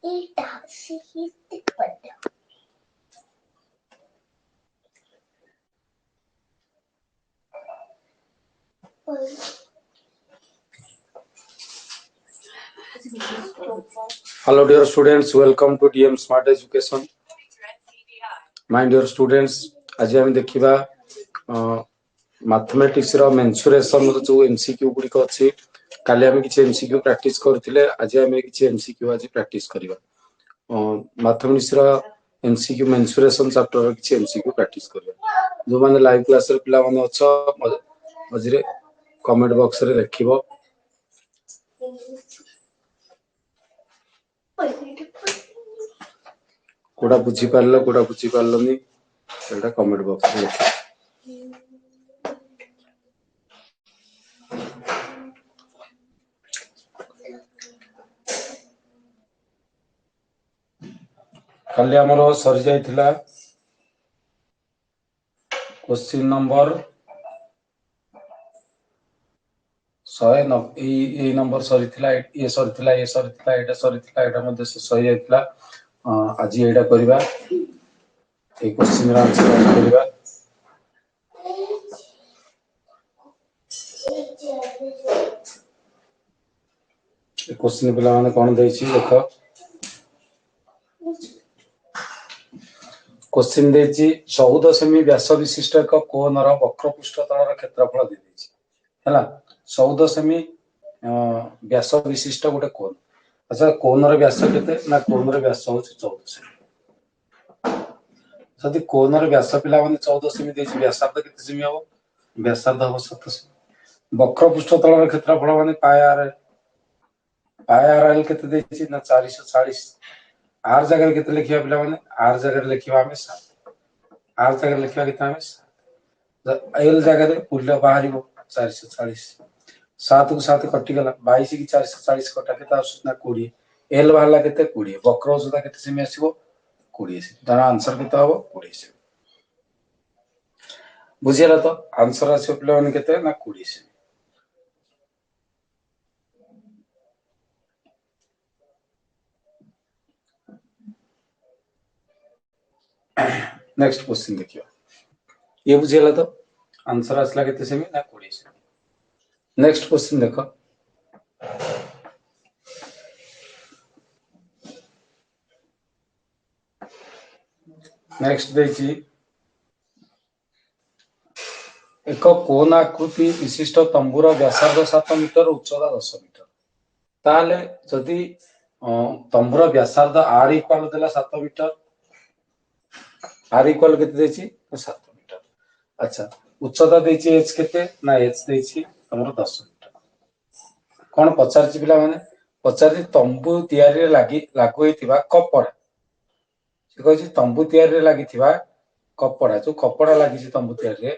Hello dear students, welcome to DM Smart Education. My dear students, आज हम देखिबा mathematics रो mensuration रो जो MCQ गुडी को अछि काले हम किछ एमसीक्यू प्रैक्टिस करथिले आज हम किछ एमसीक्यू आज प्रैक्टिस करिबा मैथमेटिक्स रो एमसीक्यू मेंसुरेशन चैप्टर रो किछ एमसीक्यू प्रैक्टिस करिबा जो माने लाइव क्लास रे पिला माने अछ मझरे कमेंट बॉक्स रे लिखिबो कोडा बुझी पारलनी सेटा कमेंट बॉक्स रे लिखिबो काली हमरो सरी जाइथिला क्वेश्चन नंबर 100 ए नंबर सरी थिला ए सरी थिला एटा मध्ये से सही जाइथिला आज एटा करिबा ए क्वेश्चन रा आंसर करिबा ए क्वेश्चन पिला माने कोन देछि देखो क्वेश्चन देछि 14 सेमी व्यास विशिष्ट एक कोनर वक्र पृष्ठतलर क्षेत्रफल दे देछि हला 14 सेमी व्यास विशिष्ट गोटे कोन अच्छा कोनर व्यास केते ना कोनर व्यास होछि 14 सेमी जदि कोनर व्यास पिला माने 14 सेमी देछि व्यासार्ध केते सेमी हो व्यासार्ध हो 7 सेमी वक्र पृष्ठतलर क्षेत्रफल माने पाई आर एल केते देछि ना 440 आर जगह केते लिखिया पिला माने आर जगह लिखिबा हमें 7 आर जगह लिखिबा केते हमें 7 एल जगह रे मूल्य बाहरिबो 440 7 को 7 कटि गला 22 की 440 कटा केते आसुना 20 एल वाला केते 20 वक्र सुदा केते सेमी आसीबो 20 सेमी तार आंसर केते हबो 20 सेमी बुझियला तो आंसर आसीबो पिला माने केते ना 20 सेमी नेक्स्ट क्वेश्चन देखियो ये बुझियला तो आंसर आसला केते सेमी ना 20 सेमी नेक्स्ट क्वेश्चन देखो नेक्स्ट देछि एक कोन आकृति विशिष्ट तंबुर व्यासार्ध 7 मीटर उच्चता 10 मीटर ताले जदि तंबुर व्यासार्ध r इक्वल देला 7 मीटर r इक्वल केते देछि 7 मीटर अच्छा उच्चता देछि h केते ना h देछि हमर 10 मीटर कोन पचारछि पिला माने पचारछि तंबु तयारी रे लागु होइतिबा कपड़ा से कहछि तंबु तयारी रे लागितिबा कपड़ा जो कपड़ा लागिछि तंबु तयारी रे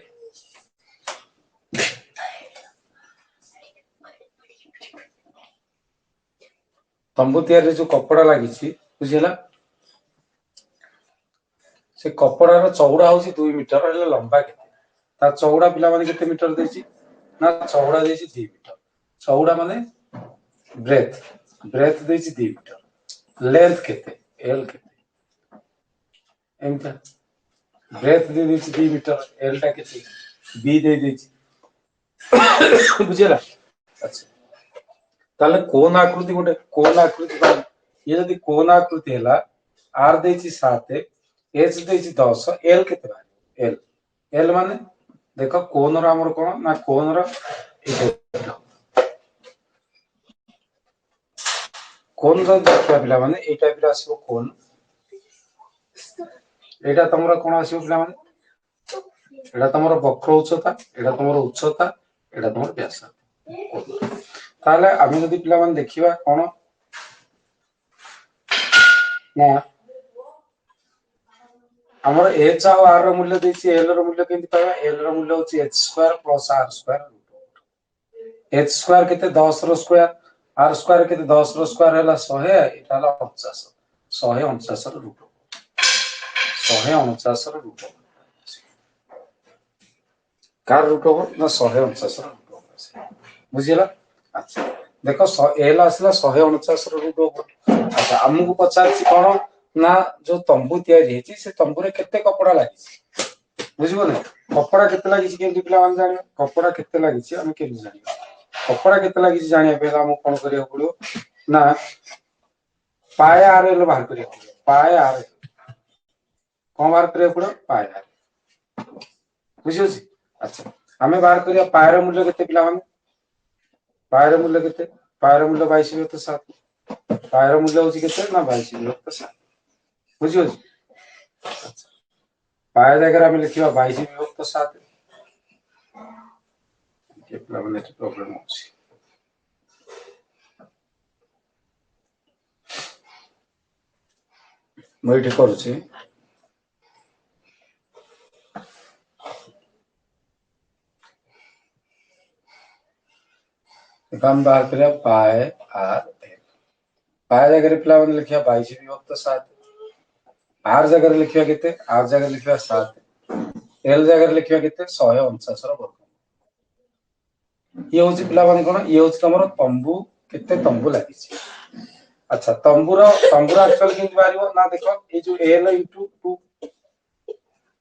तंबु तयारी जो कपड़ा लागिछि बुझिला से कपड़ा रो चौड़ा होछि 2 मीटर हेले लंबा केते ता चौड़ा पिला माने केते मीटर देछि ना चौड़ा देछि 2 मीटर चौड़ा माने ब्रेथ देछि 2 मीटर लेंथ केते एल केते एंता ब्रेथ दे देछि 2 मीटर एल टा केते बी दे देछि बुझिला अच्छा ताले कोन आकृति गोटे कोन आकृति ये यदि कोन आकृति हैला आर देछि 7 एच देछि 10 एल केते बारे एल एल माने देखो कोन रो हमर कोन ना कोन रो कोन रो देखिया पिला माने ए टाइप रो आसीबो कोन एटा तमरो कोन आसीबो पिला माने एटा तमरो वक्र उच्चता एटा तमरो उच्चता एटा तमरो व्यासार्ध ताले आमी जदि पिला माने देखिबा कोन ना हमर h और r रो मूल्य देछि l रो मूल्य केंति पाबा l रो मूल्य होछि h square plus r square h square केते 10 रो स्क्वायर r स्क्वायर केते 10 रो स्क्वायर हैला 100 एटा हला 50 149 रो रूट 149 रो रूट कार रूट ओवर ना 149 रो रूट बुझिला अच्छा देख एल आसला 149 रूट ओवर। अच्छा आमको पचार कौन ना जो तंबू तैयारी से तंबू रे केते कपड़ा लगी बुझिबो कपड़ा केते लगी केमती पिला मान जानियो कपड़ा केते लगी हम केमती जानियो कपड़ा केते लगी जानिया पहला हम कोन करियो पड़ियो ना पाए आर एल बाहर करियो पाए आर कौन बाहर करियो पड़ियो पाए आर बुझियो अच्छा हमें बाहर करियो पाए रो मूल्य केते पिला मान पाए रो मूल्य केते पाए रो मूल्य 22 विभक्त 7 पाए रो मूल्य होची केते ना 22 विभक्त 7 बुझियो पाए जगह आम लिखा 22 विभक्त 7 प्रोब्लेम मुझे करुच्ची हम बाहर करिया पाए आर एल पाए जगह पिला लिखा 22 विभक्त 7 आर जगह लिखा केते आर जगह लिखा 7 एल जगह लिखा केते 149 रो वर्ग ये होची पिला माने कोन ये होची हमर तंबू केते तंबू लागि अच्छा तंबूर एक्चुअल केमती बाहरिबो ना देखो ये जो एल इंटू 2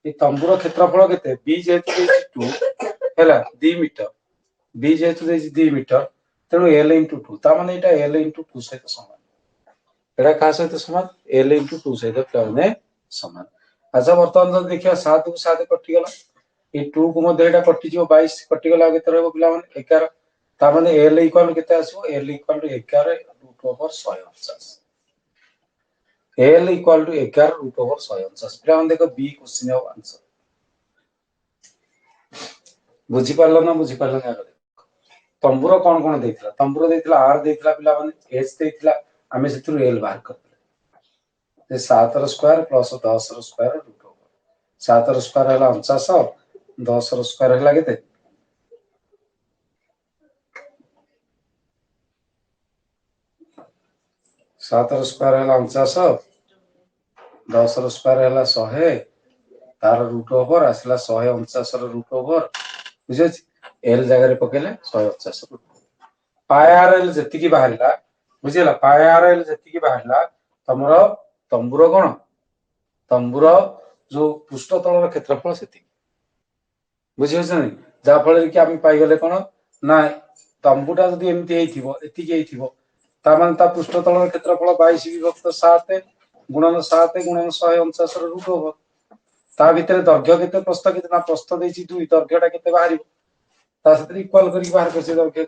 ये तंबूर क्षेत्रफल केते बी जेहेतु देछि 2 हैला 2 मीटर बी जेहेतु देछि 2 मीटर तेणु एल इंटू 2 ता माने एटा एल इंटू 2 सहित समान एटा का सहित समान एल इंटू 2 सहित पिलाने समान अच्छा वर्तमान जब देखिया 7 को 7 कटि गला ये 2 को मध्ये एटा कटि जिवो 22 कटि गला केते रहबो पिला माने 11 ता माने एल इक्वल केते आसीबो L equal to 11 root over 149 L equal to 11 root over 149 पिला माने देखो बी क्वेश्चन ऑफ आंसर बुझी पारलो ना बुझी पारलो ना तंबूर कौन कौन देथिला तंबूर देथिला आर देथिला पिला माने एच देथिला आमे सेतु एल बाहर करले 7 रो स्क्वायर प्लस 10 रो स्क्वायर रूट ओवर 7 रो स्क्वायर हला 49 10 रो स्क्वायर हला केते 7 रो स्क्वायर हला 49 10 रो स्क्वायर हला 100 तार रूट ओवर आसला 149 रो रूट ओवर बुझे एल जगह रे पकेले 149 रूट पाए आर एल जति की बाहरला बुझिला पाए आर एल जति की बाहरला तमरो तंबूर कोन तंबूर जो पृष्ठ तलर क्षेत्रफल सेति बुझियो छनी जा फल कि आमी पाई गले कोन ना तंबूटा जदि एमती हेथिबो एति की हेथिबो ता माने ता पृष्ठ तलर क्षेत्रफल 22 विभक्त 7 गुणन 7 गुणन 149 रो रूट ओवर ता भितर दैर्घ्य केते प्रस्थ केते ना प्रस्थ देछि 2 दैर्घ्यटा केते बाहरिबो ता सते इक्वल करी बाहर करसे दैर्घ्य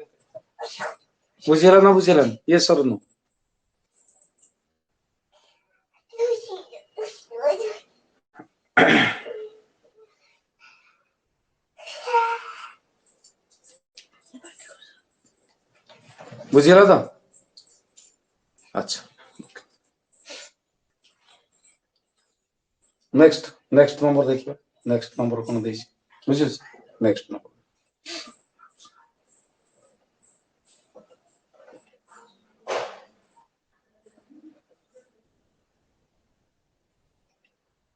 बुझिला ना बुझिला ये सरनु बुझिला तो अच्छा नेक्स्ट नेक्स्ट नंबर देखिए नेक्स्ट नंबर कोन देछि बुझियो नेक्स्ट नंबर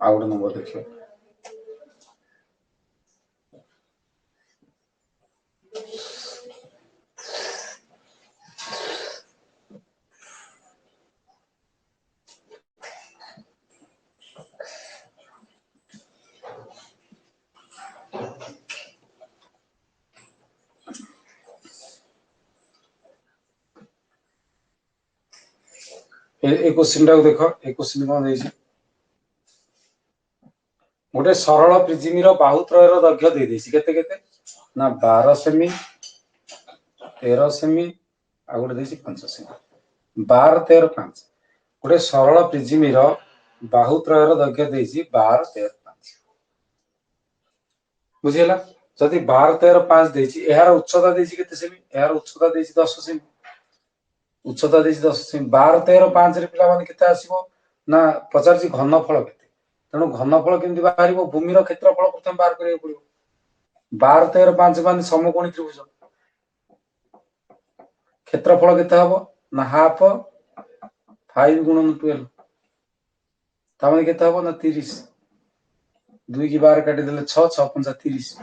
आउट नंबर देखिए ए क्वेश्चन टा देखो ए क्वेश्चन कोन देछि गोटे सरल प्रिजिम रो बाहुत्रय रो दैर्घ्य दे देछि केते केते ना 12 सेमी 13 सेमी आ गोटे देछि 5 सेमी 12 13 5 गोटे सरल प्रिजिम रो बाहुत्रय रो दैर्घ्य देछि 12 13 5 बुझिला जदि 12 13 5 देछि एहार उच्चता देछि केते सेमी एहार उच्चता देछि 10 सेमी उच्चता देछि 10 सेमी 12 13 5 रे पिला माने केते आसीबो ना पचारछि घनफल केते तेणु घनफल केमती बाहरिबो भूमि रो क्षेत्रफल प्रथम बाहर करियो पड़िबो 12 13 5 माने समकोणी त्रिभुज क्षेत्रफल केते हबो ना हाफ 5 गुणन 12 ता माने केते हबो ना 30 2 की 12 काटी देले 6 6 5 30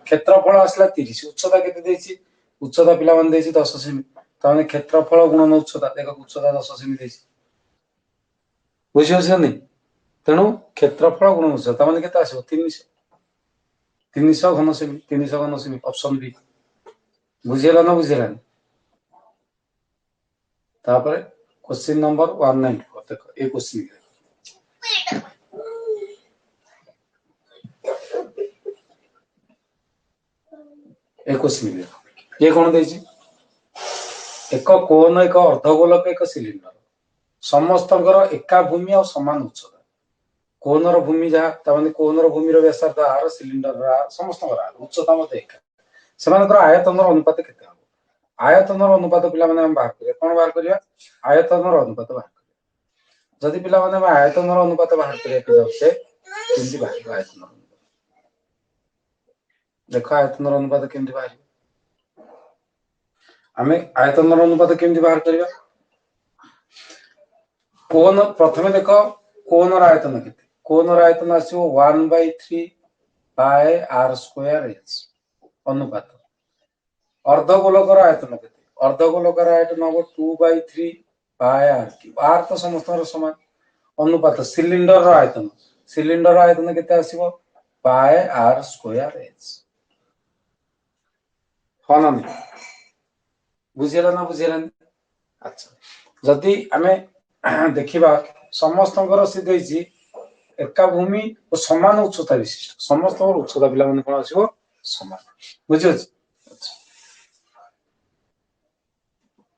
क्षेत्रफल आसला 30 उच्चता केते देछि उच्चता पिला माने देछि 10 सेमी ताने क्षेत्रफल गुणन उच्चता देख उच्चता 10 सेमी देछि बुझि होछनी तेणु क्षेत्रफल गुणन उच्चता माने केते आसीबो 300 घन सेमी 300 घन सेमी ऑप्शन बी बुझिला ना बुझिला तापर क्वेश्चन नंबर 194 देखो ए क्वेश्चन ए क्वेश्चन देखो ये कोन देछि एक कोन एक अर्धगोलक एक सिलिंडर समस्तଙ୍କର एका भूमि और समान उच्चता कोनर भूमि जहा तामाने कोनर भूमिर व्यासार्ध आर सिलिंडर आर समस्तଙ୍କର आर उच्चता मते एका सेमानकर आयतनर अनुपात केते हो आयतनर अनुपात पिला माने हम बाहर करिया कोन बाहर करिया आयतनर अनुपात बाहर करिया जदि पिला माने आयतनर अनुपात बाहर करिया के जाउछे केमति बाहर आयतनर देखो आयतनर अनुपात केमति बाहर आमे आयतनर अनुपात केमति बाहर करिया कोन प्रथमे देखो कोनर आयतन केते कोनर आयतन आसीबो 1/3 पाई आर स्क्वायर एच अनुपात अर्धगोलकर आयतन केते अर्धगोलकर आयतन हो 2/3 पाई आर क्यूब आर तो समस्त समान अनुपात सिलिंडर आयतन केते आसीबो पाई आर स्क्वायर एच होना नहीं बुझिला ना बुझिला अच्छा जदि आमे देखिबा समस्तଙ୍କର से देछि एका भूमि और समान उच्चता विशिष्ट समस्त उच्चता पिला माने कोन आसीबो समान बुझियो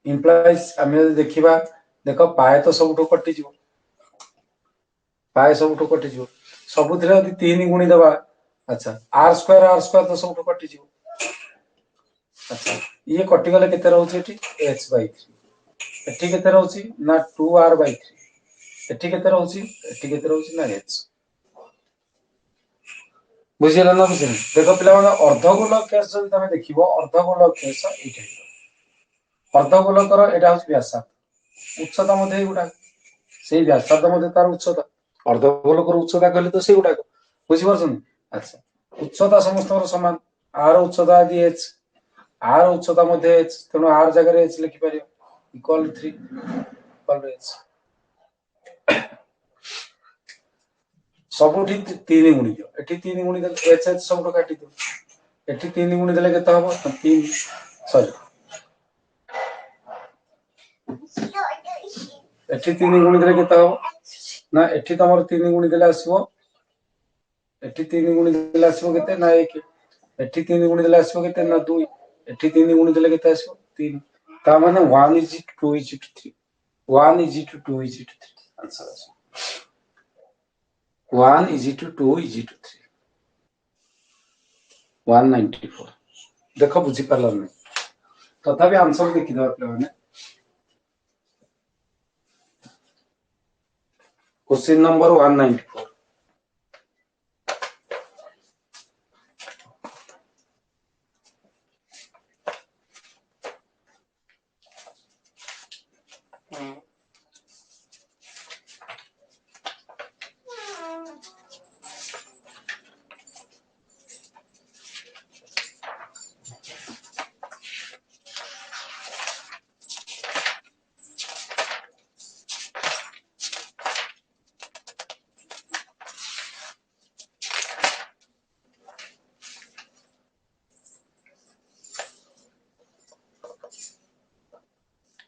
इम्प्लाइज आमे देखिबा देखो पाए तो सबटो कटि जिवो पाए सबटो कटि जिवो सबुथिरे यदि 3 गुणी देबा अच्छा आर स्क्वायर तो सबटो कटि जिवो अच्छा ये कटि गले केते रहउछि एठी h/3 एठी केते रहउछि ना 2r/3 एठी केते रहउछि एठी केते रहउछि ना h बुझिला ना बुझिला देखो पिला माने अर्धगोलक केस जदि तमे देखिबो अर्धगोलक केस एठी अर्धगोलकर एटा होछि व्यासार्ध उच्चता मध्ये एगुडा सेही व्यासार्ध मध्ये तार उच्चता अर्धगोलकर उच्चता कहले तो सेही गुडा बुझि परछन अच्छा उच्चता समस्तवर समान आर उच्चता दि h आर उच्चता मध्ये h तेणु आर जगह h लिखि परियो इक्वल 3 इक्वल h सबुठी 3 गुणी दियो एठी 3 गुणी देले h सबटो काटी दियो एठी 3 गुणी देले केते हबो 3 सॉरी एठी 3 गुणी देले केते हबो ना एठी तमर 3 गुणी देले आसीबो एठी 3 गुणी देले आसीबो केते ना 1 एठी 3 गुणी देले आसीबो केते ना 2 एठी 3 गुणी देले केते आसीबो 3 ता माने 1 is to 2 is to 3 1 is to 2 is to 3 answer आसी 1 is to 2 is to 3 194 देखो बुझी पारला नै तथापि आंसर देखि दवा पिला माने क्वेश्चन नंबर 194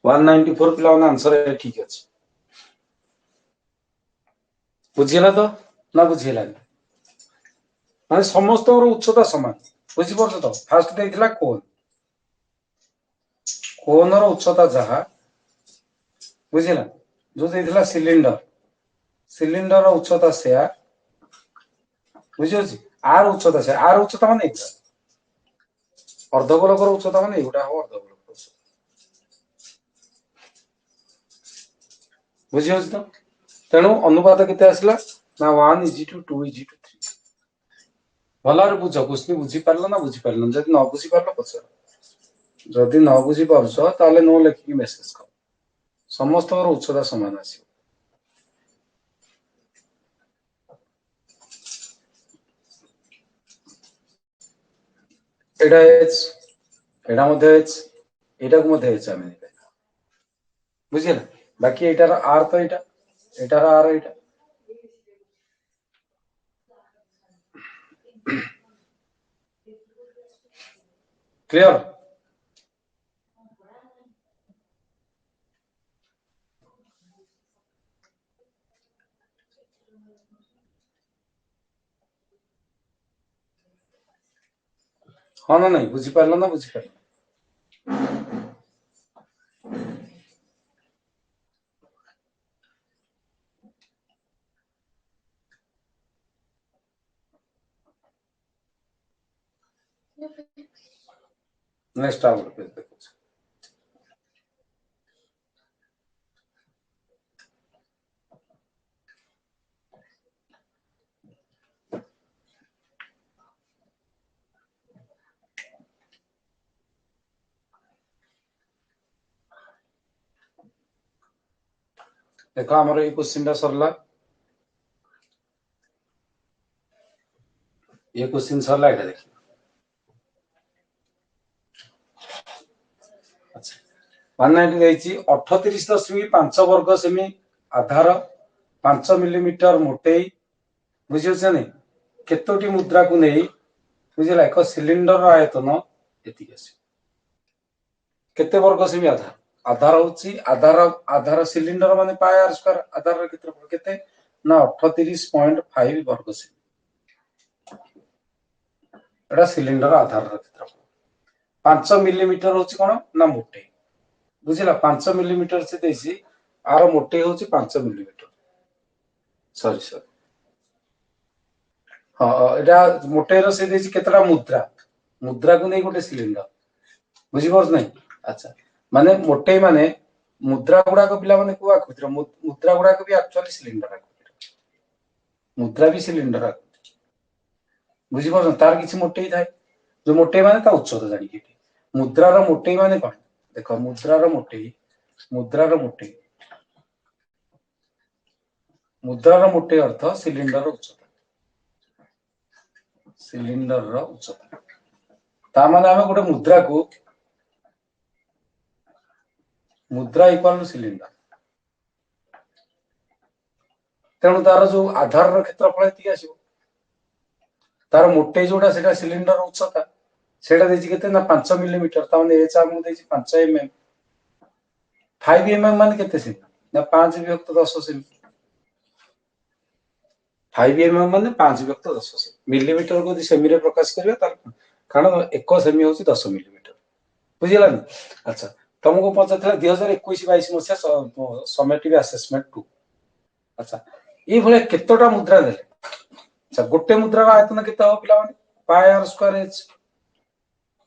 194 पिला माने आंसर है ठीक अछि बुझिला तो ना बुझिला माने समस्त उच्चता समान बुझि परछ तो फास्ट देइथिला कोनर उच्चता जहा बुझिला जो देइथिला सिलिंडर उच्चता सेया बुझियो आर उच्चता माने अर्धगोलकर उच्चता माने एगुडा हो अर्धगोलकर बुझियो तो तेणु अनुपात केते आसला ना 1 is to 2 is to 3 भलार बुझ क्वेश्चन बुझी पारलो ना बुझी पारलो जदि न बुझी पारलो पछर जदि न बुझी परछो ताले नो लिखि मेसेज कर समस्त उच्चता समान आसी एटा h एटा मध्ये h एटा को मध्ये h आमे बुझिला बाकी एटार आर तो एटार आर एटा क्लियर हाँ ना नहीं बुझी पारल ना बुझी पारल नेक्स्ट आवर पेज देखो देखो आमर ये क्वेश्चन सरला ये क्वेश्चन सरला एटा देखिए अच्छा 198 38.5 वर्ग सेमी आधार 5 मिलीमीटर मोटेई बुझी नहीं केतोटी मुद्रा को नहीं बुझला एक सिलिंडर आयतन एतिक केते वर्ग सेमी आधार आधार होची आधार आधार सिलिंडर माने पाई आर स्क्वायर आधार क्षेत्रफल केते ना 38.5 वर्ग सेमी एटा सिलिंडर आधार क्षेत्रफल 5 मिलीमीटर होची कोन ना मोटे बुझिला 5 मिलीमीटर से देसी आर मोटे होची 5 मिलीमीटर सॉरी सॉरी हाँ एटा मोटे रो से देसी केतरा मुद्रा मुद्रा को नहीं गोटे सिलिंडर बुझी पारछ नहीं अच्छा माने मोटे माने मुद्रा गुड़ा को पिला माने को आकृतिर मुद्रा गुड़ा को भी एक्चुअली सिलिंडर आकृतिर मुद्रा भी सिलिंडर आकृतिर बुझी पारछ तार किछि मोटे थाए जो मोटे माने ता उच्चता जानि कि मुद्रा रो मोटे माने कोन देखो मुद्रा रो मोटे मुद्रा रो मोटे अर्थ सिलिंडर रो उच्चता ता माने हमें गोटे मुद्रा इक्वल सिलिंडर तेणु तार जो आधार क्षेत्रफल एति आसीबो तार मोटे जोटा सेटा सिलिंडर उच्चता सेटा देछि केते ना 5 मिलीमीटर ता माने एच आम देछि 5 एमएम 5 एमएम माने केते सेमी ना 5 विभक्त 10 सेमी 5 एमएम माने 5 विभक्त 10 सेमी मिलीमीटर को यदि सेमी रे प्रकाश करियो तार कारण 1 सेमी होछि 10 मिलीमीटर बुझिला नि अच्छा तुमको पचारथिला 2021 22 मसिया समेटिव असेसमेंट 2 अच्छा ये भले केतोटा मुद्रा देले अच्छा गोटे मुद्रा आयतन केते हो पिला माने पाई आर स्क्वायर एच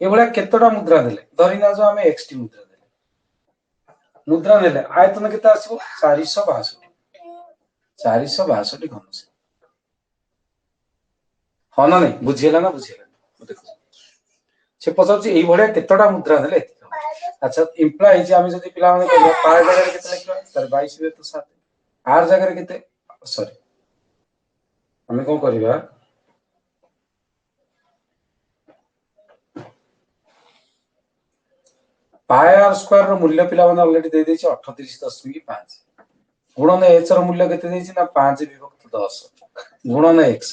ये भले केतोटा मुद्रा देले धरिना जो हमें एक्स टी मुद्रा नेले आयतन केते आसीबो 462 घन से हाँ ना नहीं बुझिला ना देखो से पचारछि एई भले केतोटा मुद्रा देले अच्छा इंप्लाय जे आमे जदि पिला माने कहबा पाई जगह रे केते लिखबा सर 22 रे तो 7 आर जगह रे केते सॉरी हमें कौन करिबा पाई आर स्क्वायर रो मूल्य पिला माने ऑलरेडी दे देछि 38.5 गुणन एच रो मूल्य केते देछि ना 5 विभक्त 10 गुणन एक्स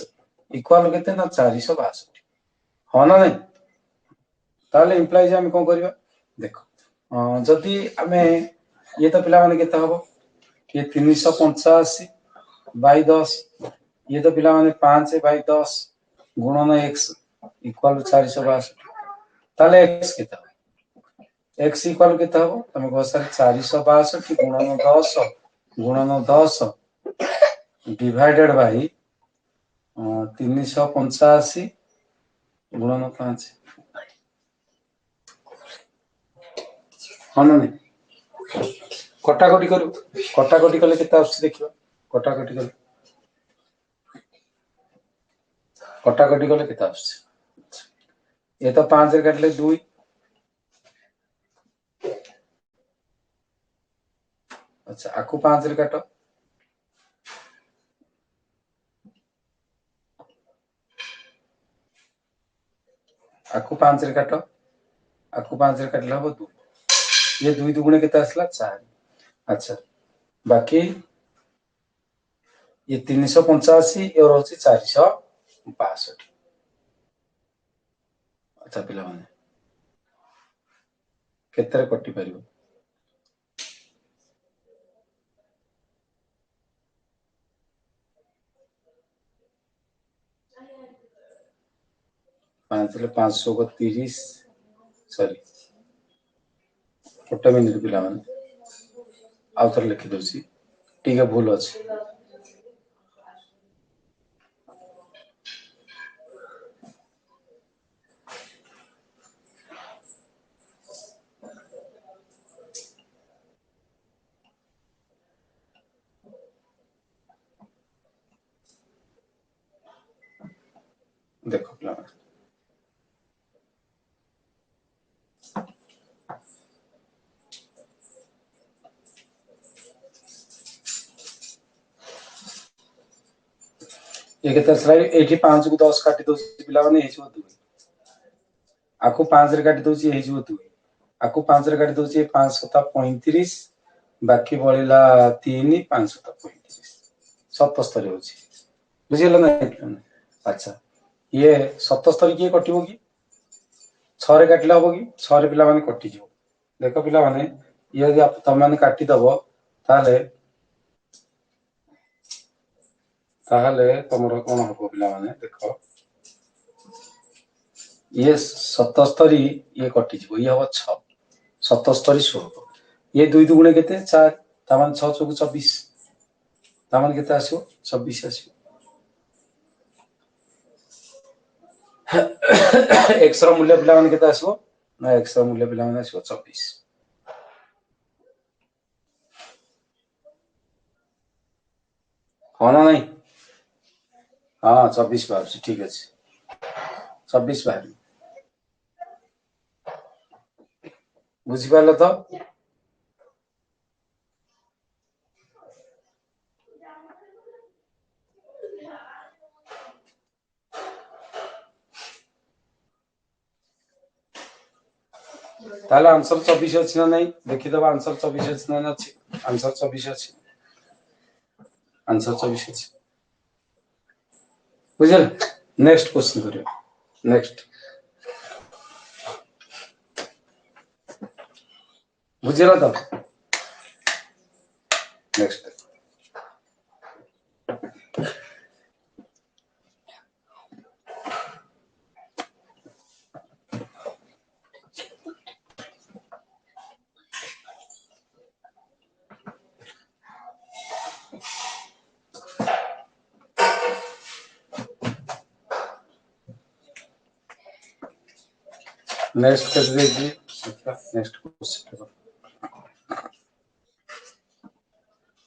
इक्वल केते ना 462 हाँ ना नहीं ताले इंप्लाय जे हम कोन करिबा देखो जदि आमे ये तो पिला माने केते हबो ये 385 बाई 10 ये तो पिला माने 5 बाई 10 गुणन एक्स इक्वल 462 ताले एक्स केते एक्स इक्वल केते हबो तमे कह सर 462 गुणन 10 डिवाइडेड बाई 385 गुणन 5 हाँ ना नहीं कटाकटी कले केते आछी देखिबा कटाकटी कले केते आछी ये तो 5 रे काटले 2 अच्छा आकु 5 रे काट आकु 5 रे काट आकु 5 रे काटले हबो 2 ये 2 दुगुणे केते आसला 4 अच्छा बाकी ये 385 और हूँ 462। अच्छा पिला माने केतरे कटि परिबो 5 रे 500 को 30 सॉरी गोटे मिनिट पिला माने आउ थर लिखि दोसी ठीक है भूल अछि देखो पिला माने ये केते स्लाइड 5 को 10 काटि दोसी पिला माने हे छ 2 आकु 5 रे काटि दोसी हे छ 2 आकु 5 रे काटि दोसी 5 सता 35 बाकी बळिला 3 5 सता 35 77 होची बुझिला ना अच्छा ये 77 किए कटिबो की 6 रे काटले हबो की 6 रे पिला माने कटि जिवो देखो पिला माने ये यदि आप तम माने काटि दबो ताले ताहले तमरो कोन हबो पिला माने देखो ये 77 ये कटि जिवो ये हबो 6 77 16 ये 2 दुगुणे केते 4 तामान 6 चौक 24 तामान केते आसीबो 26 आसीबो x रो मूल्य पिला माने केते आसीबो ना x रो मूल्य पिला माने आसीबो 24 हाँ ना नहीं हाँ 24 बाहर ठीक है 26 बाहर बुझी पारल तो ताले आंसर 24 अछि ना नहीं देखि दबा आंसर 24 अछि ना अछि आंसर 24 अछि आंसर 24 अछि बुझल नेक्स्ट क्वेश्चन करियो नेक्स्ट बुझिला तो नेक्स्ट नेक्स्ट कर दीजिए नेक्स्ट क्वेश्चन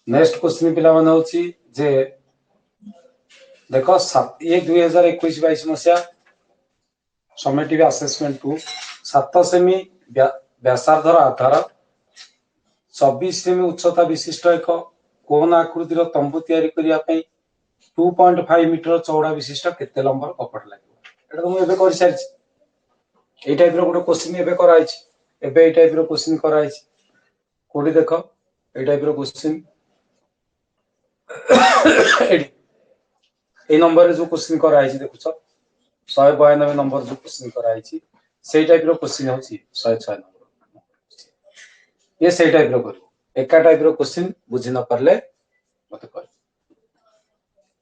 नेक्स्ट क्वेश्चन पिला माने होची जे देखो 2021-22 मसिया समेटिव असेसमेंट टू 7 सेमी व्यासार्धर आधार 24 सेमी उच्चता विशिष्ट एक कोन आकृतिर तंबू तयारी करिया पई 2.5 मीटर चौड़ा विशिष्ट केते लंबर कपट लागो एटा तो मैं एबे कर सारी ए टाइप रो गोटे क्वेश्चन एबे कराई छी एबे ए टाइप रो क्वेश्चन कराई छी कोडी देखो ए टाइप रो क्वेश्चन ए नंबर रे जो क्वेश्चन कराई छी देखुछ 192 नंबर जो क्वेश्चन कराई छी सेई टाइप रो क्वेश्चन होची 106 नंबर ये सेई टाइप रो करू एका टाइप रो क्वेश्चन बुझी न परले मते कर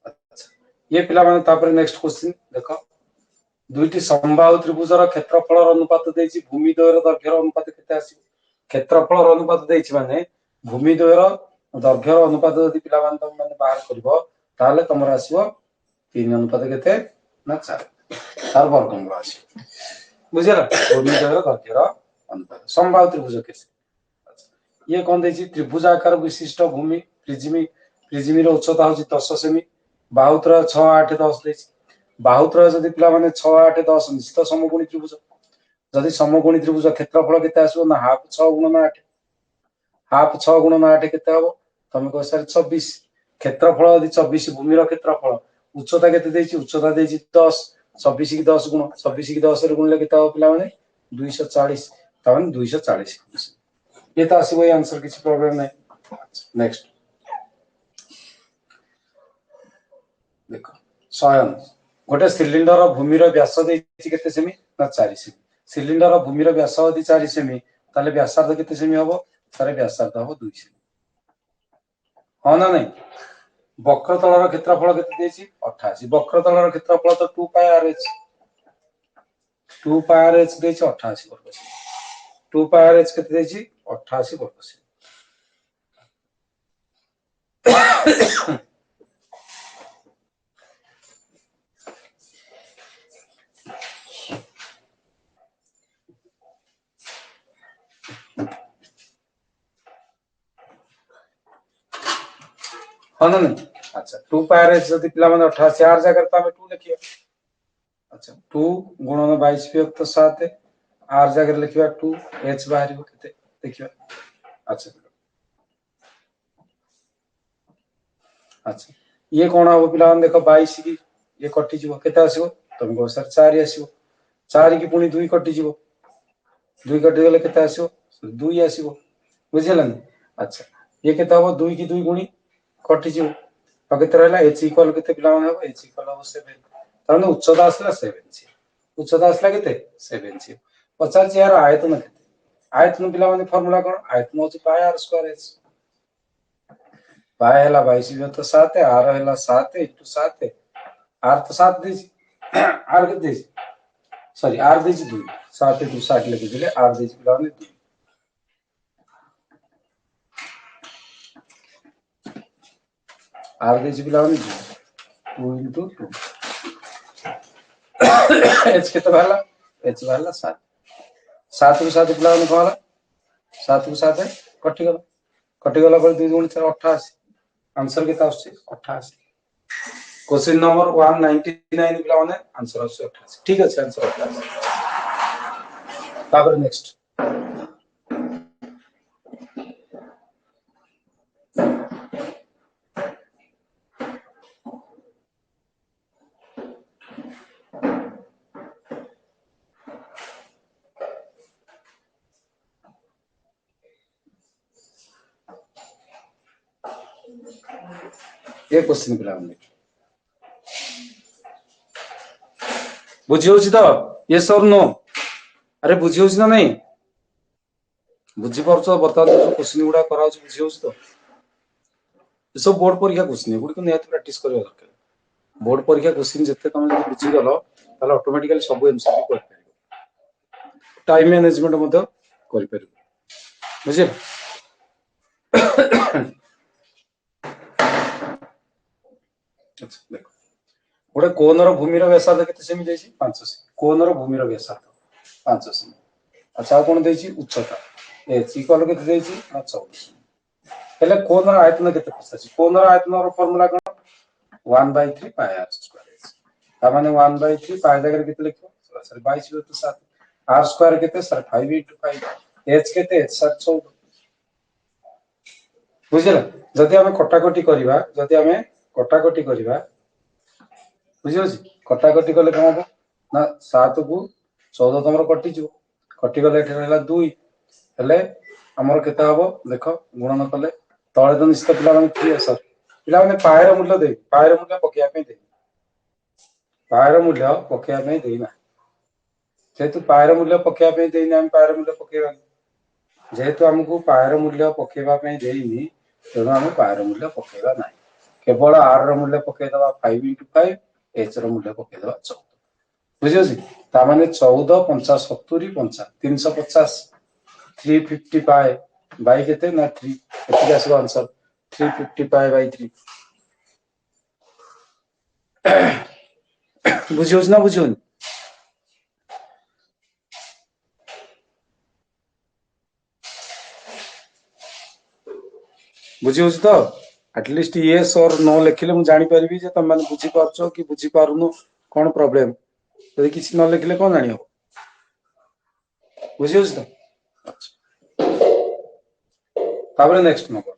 अच्छा ये पिला माने तापर नेक्स्ट क्वेश्चन देखो दुईटी समबाहु त्रिभुजर क्षेत्रफल अनुपात देछि भूमि द्वयर दैर्घ्यर अनुपात केते आसी क्षेत्रफल अनुपात देछि माने भूमि द्वयर दैर्घ्यर अनुपात यदि पिला मान तम माने बाहर करबो ताले तमरा आसीबो 3 अनुपात केते ना 4 तार वर्गमूल आसी बुझिला भूमि द्वयर दैर्घ्यर अनुपात समबाहु त्रिभुज केसे ये कोन देछि त्रिभुज आकार विशिष्ट भूमि प्रिजिमी रो उच्चता होछि 10 सेमी बाहुत्र 6 8 10 देछि बाहुत्र जदि पिला माने 6 8 10 निश्चित समकोणी त्रिभुज जदि समकोणी त्रिभुज क्षेत्रफल केते आसो ना हाफ 6 गुणन 8 हाफ 6 गुणन 8 केते हबो तमे को सर 26 क्षेत्रफल यदि 24 भूमि रो क्षेत्रफल उच्चता केते देछि उच्चता देछि 10 26 की 10 गुण 26 की 10 रे गुणले केते हबो पिला माने 240 तमन 240 ये तो आसीबो आंसर किछि प्रॉब्लम नै नेक्स्ट देखो शयन गोटे सिलिंडर भूमिर व्यास देछि केते सेमी ना 4 सेमी सिलिंडर भूमिर व्यास यदि 4 सेमी ताले व्यासार्ध केते सेमी हबो तारे व्यासार्ध हबो 2 सेमी हां ना नहीं वक्रतलर क्षेत्रफल केते देछि 88 वक्रतलर क्षेत्रफल तो 2 पाई आर एच 2 पाई आर एच देछि 88 वर्ग सेमी 2 पाई आर एच केते देछि 88 वर्ग सेमी हाँ ना नहीं अच्छा 2 पाई एच जदि पिला माने 88 आर जगह तो हमें 2 लिखियो अच्छा 2 गुणन 22 विभक्त 7 आर जगह लिखिबा 2 एच बाहर को केते देखिबा अच्छा अच्छा ये कोन हो पिला माने देखो 22 की ये कटि जीवो केते आसीबो तुम को सर 4 आसीबो 4 की पुनी 2 कटि जीवो 2 कटि गेले केते आसीबो 2 आसीबो बुझिलन अच्छा ये केते हो 2 की 2 गुणी कटि जीवो तो केते रहला h इक्वल केते पिला माने हो h इक्वल हो 7 ताने उच्चता आसला 7 सी उच्चता आसला केते 7 सी 50 यार आयतन केते आयतन पिला माने फार्मूला कोन आयतन होची पाई आर स्क्वायर h पाई हला 22 विभक्त 7 आर हला 7 * 7 आर तो 7 देछि आर केते देछि सॉरी आर देछि 2 7 * 60 लिखि दिले आर देछि पिला माने 2 आर देछि पिला माने 2 * 2 h केते भाला h भाला 7 7 * 7 पिला माने कोला 7 * 7 कटि गला पर 2 * 4 88 आंसर केते आछी 88 क्वेश्चन नंबर 199 पिला माने आंसर आछी 88 ठीक अछि आंसर 88 तापर नेक्स्ट ये क्वेश्चन पिला माने बुझी होची तो यस और नो अरे बुझी होची ना नहीं बुझी परछो बता दो क्वेश्चन गुडा कराउ बुझी होची तो ये सब बोर्ड परीक्षा क्वेश्चन गुडी को नियत प्रैक्टिस करबा दरकार बोर्ड परीक्षा क्वेश्चन जते तुम बुझी गलो ताले ऑटोमेटिकली सब एमसीक्यू कर परिबो टाइम मैनेजमेंट मते कर परिबो बुझे अच्छा देखो गोटे कोनर भूमिर व्यासार्ध केते सेमी देछि 5 सेमी कोनर भूमिर व्यासार्ध 5 सेमी अच्छा कोन देछि उच्चता h इक्वल केते देछि 14 हेले कोनर आयतन केते पछाछि कोनर आयतनर फार्मूला कोन 1/3 पाई r स्क्वायर ता माने 1/3 पाई जगह केते लिखो सर 22 * 7 r स्क्वायर केते सर 5 * 5 h केते सर 14 बुझिला जदि हमें कटाकटी करिबा बुझियो कटाकटी कले कोन हो ना 7 को 14 तमरो कटि जो कटि गले एठे रहला 2 हेले हमर केते हबो देखो गुणन कले तळे तो निश्चित पिला माने 3 सर पिला माने पायर मूल्य दे पायर मूल्य पकिया पे दे पायर मूल्य पकिया पे देना जेतु पायर मूल्य पकिया पे देना हम पायर मूल्य पकेबा जेतु हमकु पायर मूल्य पकेबा पे देइनी तेनो हम पायर मूल्य पकेबा नाही केवल r रो मूल्य पके दबा 5 * 5 h रो मूल्य पके दबा 14 बुझियो छी ता माने 14 50 70 50 350 350 पाए बाई केते ना 3 केते आसो आंसर 350 पाए बाई 3 बुझियो ना बुझियो बुझियो तो एटलीस्ट यस और नो लिखले मु जानि परबी जे तुम माने बुझी परछो कि बुझी पारुनो कोन प्रॉब्लम यदि किछि न लिखले कोन जानि हो बुझियो तो ताबरे नेक्स्ट नंबर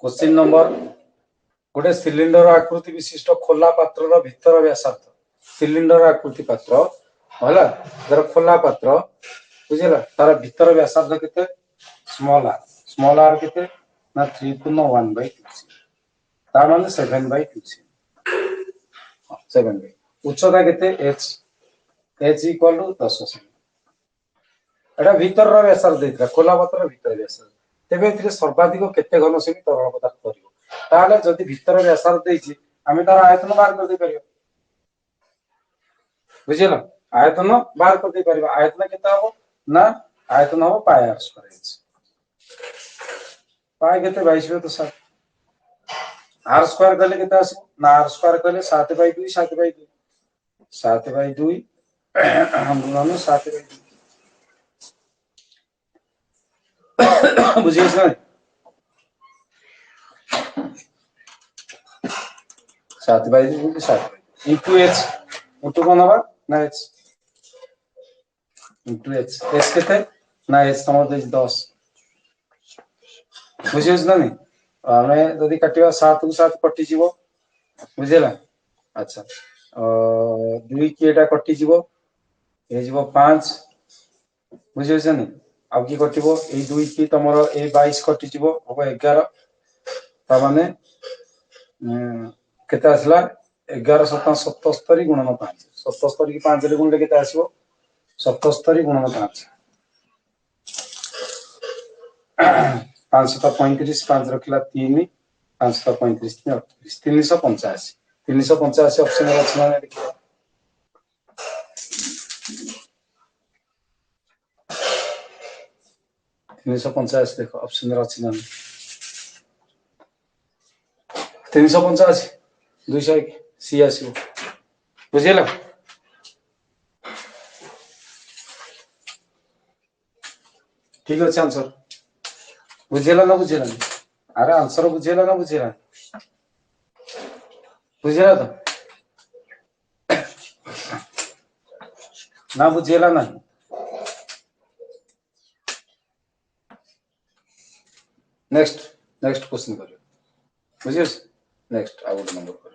क्वेश्चन नंबर गोटे सिलिंडर आकृति विशिष्ट खोला पात्र रो भीतर व्यासार्ध सिलिंडर आकृति पात्र होला जर खोला पात्र बुझिला तार भीतर व्यासार्ध केते स्मॉल आर स्मॉल r केते ना 3 पूर्ण 1 by 2 तार माने 7 by 2 7 by उच्चता केते h इक्वल टू 10 सेमी एटा भीतर रो व्यासार्ध देइत्रा खोला पत्र भीतर व्यासार्ध तेबे एथिरे सर्वाधिक केते घन सेमी तरल पदार्थ करिवो ताले जदि भीतर व्यासार्ध देइछि आमे तार आयतन बाहर कर दे परियो बुझिला आयतन बाहर कर दे परिबा आयतन केते हबो ना आयतन हबो पाई r स्क्वायर h पाई केते 22 तो 7 r स्क्वायर कले केते आसी ना r स्क्वायर कले 7 बाय 2 7 बाय 2 7 बाय 2 हम गुणन 7 बाय 2 बुझिस ना 7 बाय 2 7 इनटू h इनटू कोन हबा ना h इनटू h केते ना h तमर दे 10 बुझिस ना नहीं हमें जदि काटिबा 7 को 7 कटि जीवो बुझिला अच्छा 2 की एटा कटि जीवो ए जीवो 5 बुझिस नहीं अब की कटिबो ए 2 की तमरो ए 22 कटि जीवो हबो 11 ता माने केते आसला 11 7 77 गुणन 5 77 की 5 रे गुणले केते आसीबो 77 गुणन 5 5 35 5 रखला 3 5 35 385 385 ऑप्शन रचना में लिखिए 385 देखो ऑप्शन रचना में 385 201 सी आसीबो बुझिला ठीक अछि आंसर बुझिला ना बुझिला अरे आंसर बुझिला ना बुझिला बुझिला तो ना बुझिला ना नेक्स्ट नेक्स्ट क्वेश्चन करियो बुझिस नेक्स्ट आ गुड नंबर करियो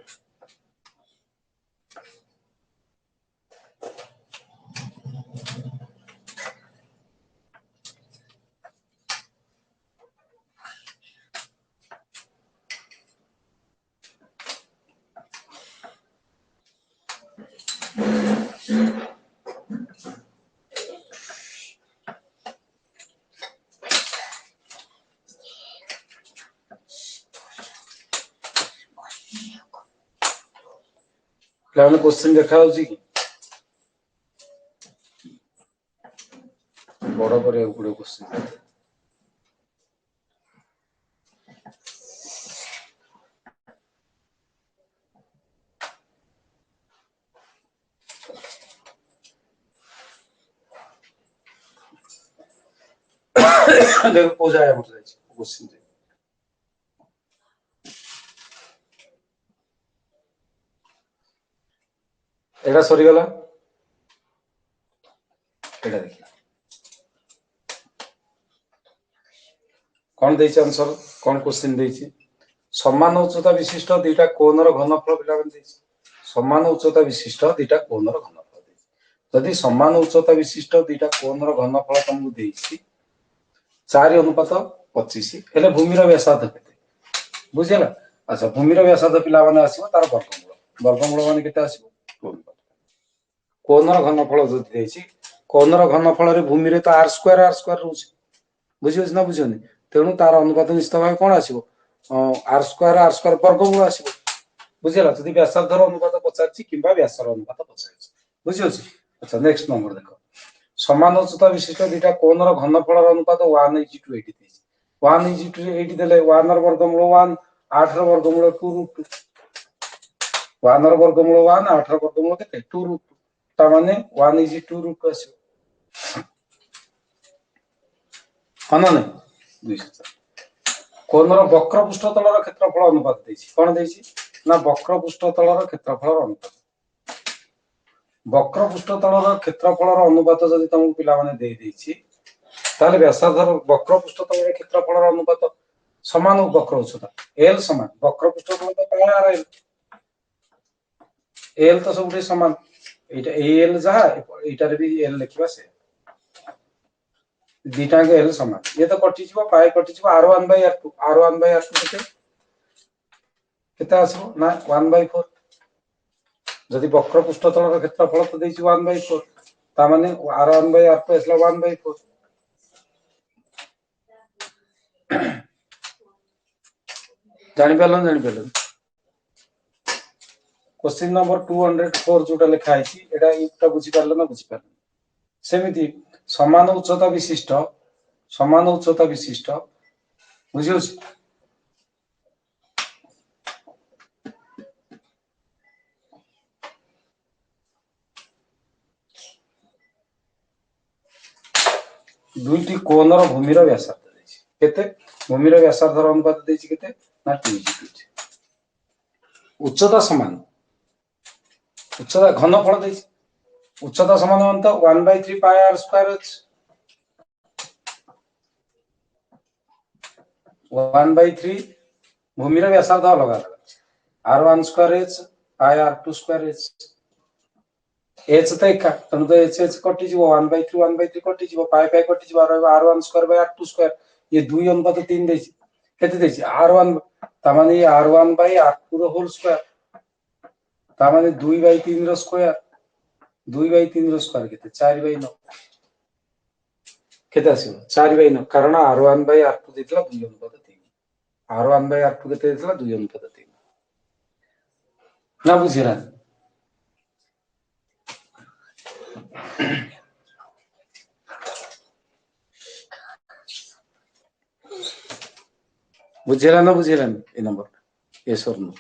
क्लास क्वेश्चन देखा होची कि बड़ करे गुडे क्वेश्चन देखो को जाय हमर जाय क्वेश्चन एटा सरी गला एटा देखिए कौन देछि आंसर कौन क्वेश्चन देछि समान उच्चता विशिष्ट दुईटा कोणर घनफल पिला बन देछि समान उच्चता विशिष्ट दुईटा कोणर घनफल देछि यदि समान उच्चता विशिष्ट दुईटा कोणर घनफल तुमको देछि 4:25 हेले भूमिर व्यासार्ध केते बुझिला अच्छा भूमिर व्यासार्ध पिला माने आसीबो तार वर्गमूल माने केते आसीबो कोणर घनफल जदि देछि कोणर घनफल रे भूमि रे तो r स्क्वायर रहउछि बुझिस ना बुझियोनी तेणु तार अनुपात निश्चित भाव कोन आसीबो r स्क्वायर वर्गमूल आसीबो बुझिला जदि व्यासार्धर अनुपात पचारछि किंबा व्यासर अनुपात पचारछि बुझियोछि अच्छा नेक्स्ट नंबर देखो समान उच्चता विशिष्ट दुईटा कोणर घनफल अनुपात 1:80 देछि 1:80 देले 1 र वर्गमूल 1 8 र वर्गमूल 2√2 1 र वर्गमूल 1 8 र वर्गमूल केते 2√2 ता माने 1:2√2 आसीबो हना नै 200 कोणर वक्र पृष्ठ तलर क्षेत्रफल अनुपात देछि कोन देछि ना वक्र पृष्ठ तलर क्षेत्रफल अनुपात वक्र पृष्ठ तलर क्षेत्रफल अनुपात जदि तुमको पिला माने दे देछि ताले व्यासार्धर वक्र पृष्ठ तलर क्षेत्रफल अनुपात समान वक्र उच्चता l समान वक्र पृष्ठ तलर पाई r l तो सब समान एटा al जहा एटा रे भी l लिखबा से दुईटा एल समान ये तो कटि पाए कटि r1 by r2 r1 by r2 केते आसो ना 1/4 जदि वक्र पृष्ठतल क्षेत्रफल तो देछि 1/4 ता माने r1 by r2 असला 1/4 जानि पालन क्वेश्चन नंबर 204 जोटा लिखा है एटा एकटा बुझी पारलो ना बुझी पारलो सेमिति समान उच्चता विशिष्ट बुझियो दुईटी कोणर भूमिर व्यासार्ध देछि केते भूमिर व्यासार्ध अनुपात देछि केते ना 2:2 उच्चता समान उच्चता घनफल देछि उच्चता समान अंत 1/3 पाई r स्क्वायर 1/3 भूमिर व्यासार्ध अलग अलग r1 स्क्वायर h पाई r2 स्क्वायर h h तो एका तनु तो h कटि जीवो 1/3 1/3 कटि जीवो पाई पाई कटि जीवो r1 square by r2 square ये 2 अनुपात 3 देछि केते देछि r1 ता माने r1 बाय r2 रो होल स्क्वायर ता माने 2/3 रो स्क्वायर 2/3 रो स्क्वायर केते 4/9 केते आसीबो 4/9 कारण r1 बाय r2 देतला 2 अनुपात 3 r1 बाय r2 केते देतला 2 अनुपात 3 ना बुझिरा बुझिरा ना बुझिरा ए नंबर यस और नो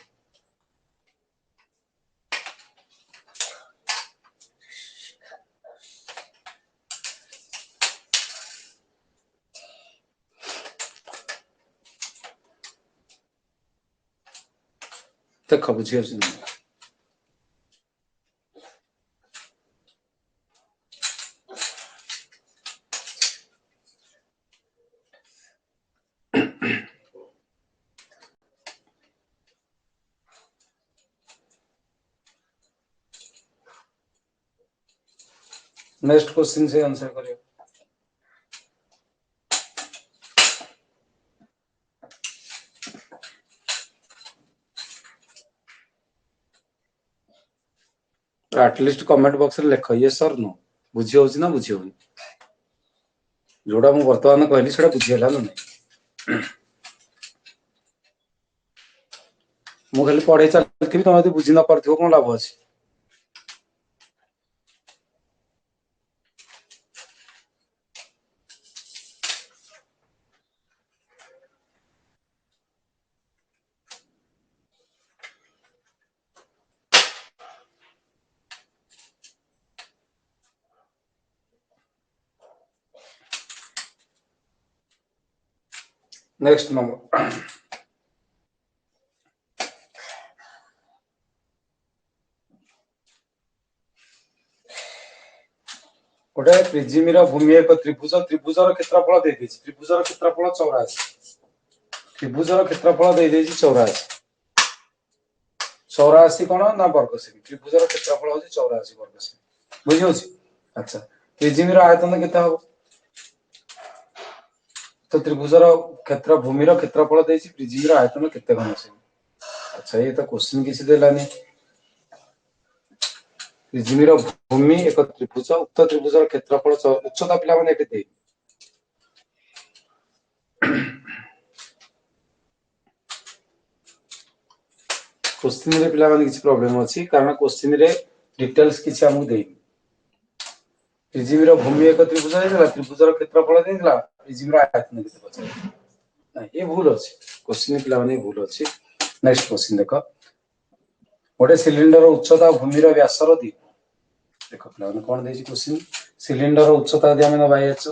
देख बुझियो नेक्स्ट क्वेश्चन से आंसर करियो एटलिस्ट कमेंट बॉक्स रे लिख यस और नो बुझी होछि ना बुझी होनी जोड़ा मु वर्तमान कहली सेटा बुझी हला ना मु खाली पढ़े चलथि तुम यदि बुझी न परथियो कोन लाभ अछि नेक्स्ट नंबर गोटे प्रिजिम रो भूमि एक त्रिभुज त्रिभुजर क्षेत्रफल दे देछि त्रिभुजर क्षेत्रफल 84 त्रिभुजर क्षेत्रफल दे देछि 84 84 कोन ना वर्ग सेमी त्रिभुजर क्षेत्रफल होछि 84 वर्ग सेमी बुझियो छी अच्छा प्रिजिम रो आयतन केते हो तो त्रिभुजर क्षेत्र भूमि रो क्षेत्रफल देछि प्रिजिम रो आयतन केते घन सेमी अच्छा ये तो क्वेश्चन किसी देलानी प्रिजिम रो भूमि एक त्रिभुज उक्त त्रिभुजर क्षेत्रफल उच्चता पिला माने एते दे क्वेश्चन रे पिला माने किछ प्रॉब्लम अछि कारण क्वेश्चन रे डिटेल्स किछ हमु देई प्रिजिम रो भूमि एक त्रिभुज देला त्रिभुजर क्षेत्रफल देला प्रिजिम रो आयतन केते पछे ना ये भूल अछि क्वेश्चन पिला माने भूल अछि नेक्स्ट क्वेश्चन देखो गोटे सिलिंडर उच्चता भूमि रो व्यास रो दी देखो पिला माने कोन देछि क्वेश्चन सिलिंडर उच्चता दि हम बाय एच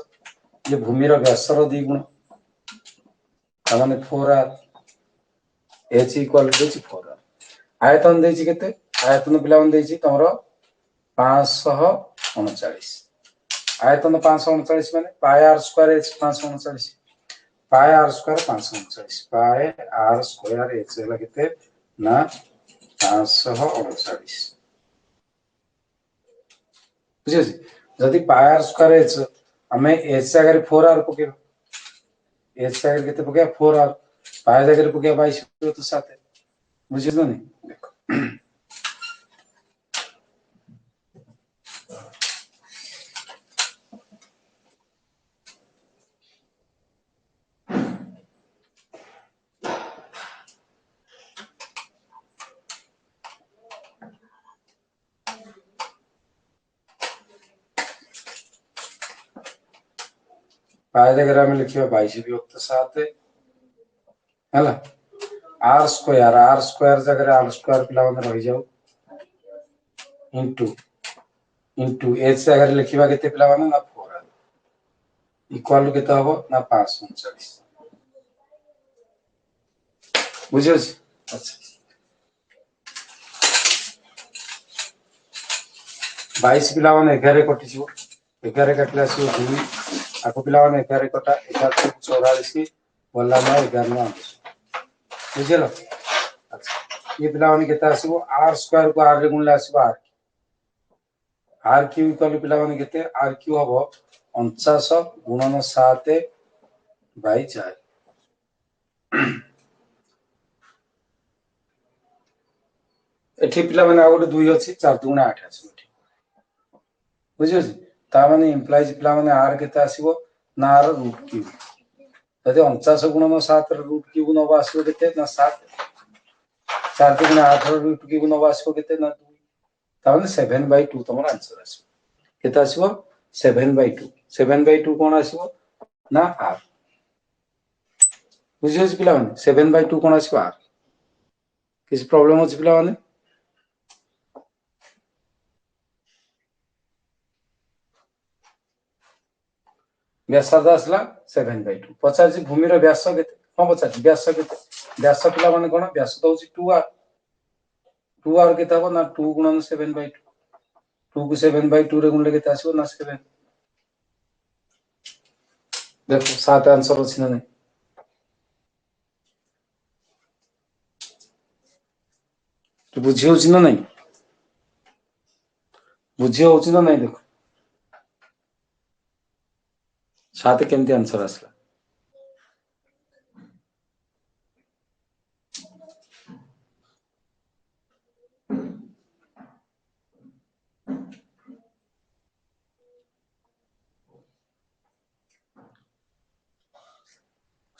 ये भूमि रो व्यास रो दी गुण ता माने 4r h equal to 4r आयतन देछि केते आयतन पिला माने देछि तमरो 539 आयतन 539 माने पाई r स्क्वायर h 539 पाई r स्क्वायर 539 पाई r स्क्वायर h होला केते ना 539 बुझियो जदि पाई r स्क्वायर h आमे एच जगह 4r पके एच जगह केते पके 4r पाए जगह पके 22 तो 7 बुझिस ना नहीं देखो पाए जगह में लिखियो 22 विभक्त 7 हैला आर स्क्वायर जगह आर स्क्वायर पिला मन रहि जाऊ इनटू एच जगह लिखिबा केते पिला मन ना 4 इक्वल टू केते हबो ना 539 बुझियो अच्छा 22 पिला मन 11 कटि छियो 11 कटला से 2 आको पिला मन 11 कटा 11 44 बोला ना 11 ना बुझिलो अच्छा ये पिला मन केते आसीबो आर स्क्वायर को आर रे गुणले आसीबो आर क्यू इक्वल पिला मन केते आर क्यू हबो 49 गुणन 7 बाई 4 एठी पिला माने आ गोटे 2 अछि 4 दुना 8 आसीबो एठी बुझियो ता माने इंप्लाइज पिला माने आर केते आसीबो ना आर रूट क्यू यदि 49 गुणन 7 र रूट क्यू नबा आसीबो केते ना 7 4 गुणन 8 र रूट क्यू नबा आसीबो केते ना 2 ता माने 7/2 तमर आंसर आसीबो केते आसीबो 7/2 7/2 कोन आसीबो ना आर बुझियो पिला माने 7/2 कोन आसीबो आर किस प्रॉब्लम अछि पिला माने व्यासार्ध आसला 7/2 पचासी भूमि रो व्यास केते हां पचासी व्यास पिला माने कोन व्यास तो होची 2r केते हबो ना 2 गुणन 7/2 2 को 7/2 रे गुणले केते आसीबो ना 7 देखो 7 आंसर अछि ना नहीं तो बुझी होची ना नहीं बुझी होची ना नहीं देखो 7 केमती आंसर आसला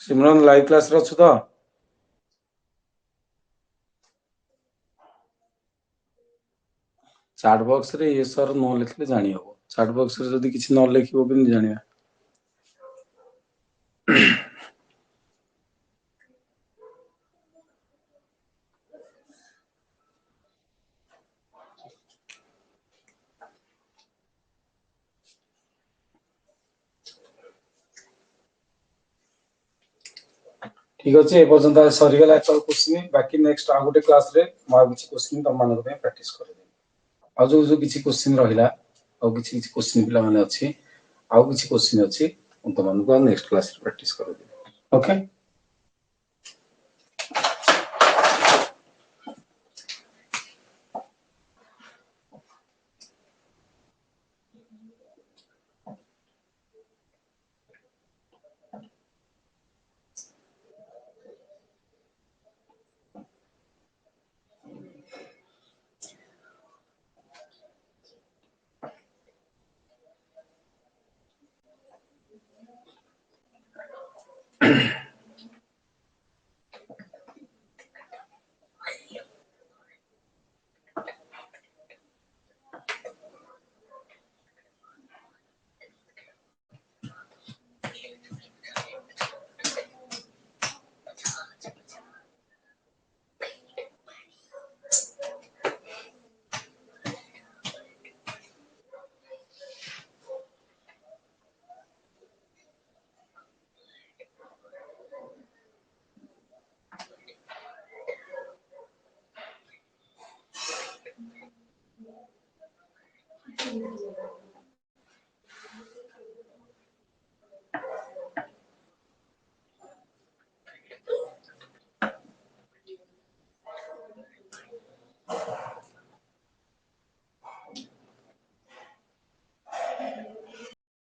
सिमरन लाइव क्लास रे अछु तो चैट बॉक्स रे ये सर नो लिखले जानि हबो चैट बॉक्स रे जदी किछि न लिखिबो कि जानिया ठीक अछि ए पर्यंत सरी गेला एक क्वेश्चन बाकी नेक्स्ट आ गोटे क्लास रे म किछि क्वेश्चन तम मानक पे प्रैक्टिस कर देबी आ जो किछि क्वेश्चन रहिला आ किछि क्वेश्चन पिला माने अछि आ किछि क्वेश्चन अछि तम मानक नेक्स्ट क्लास रे प्रैक्टिस कर देबी ओके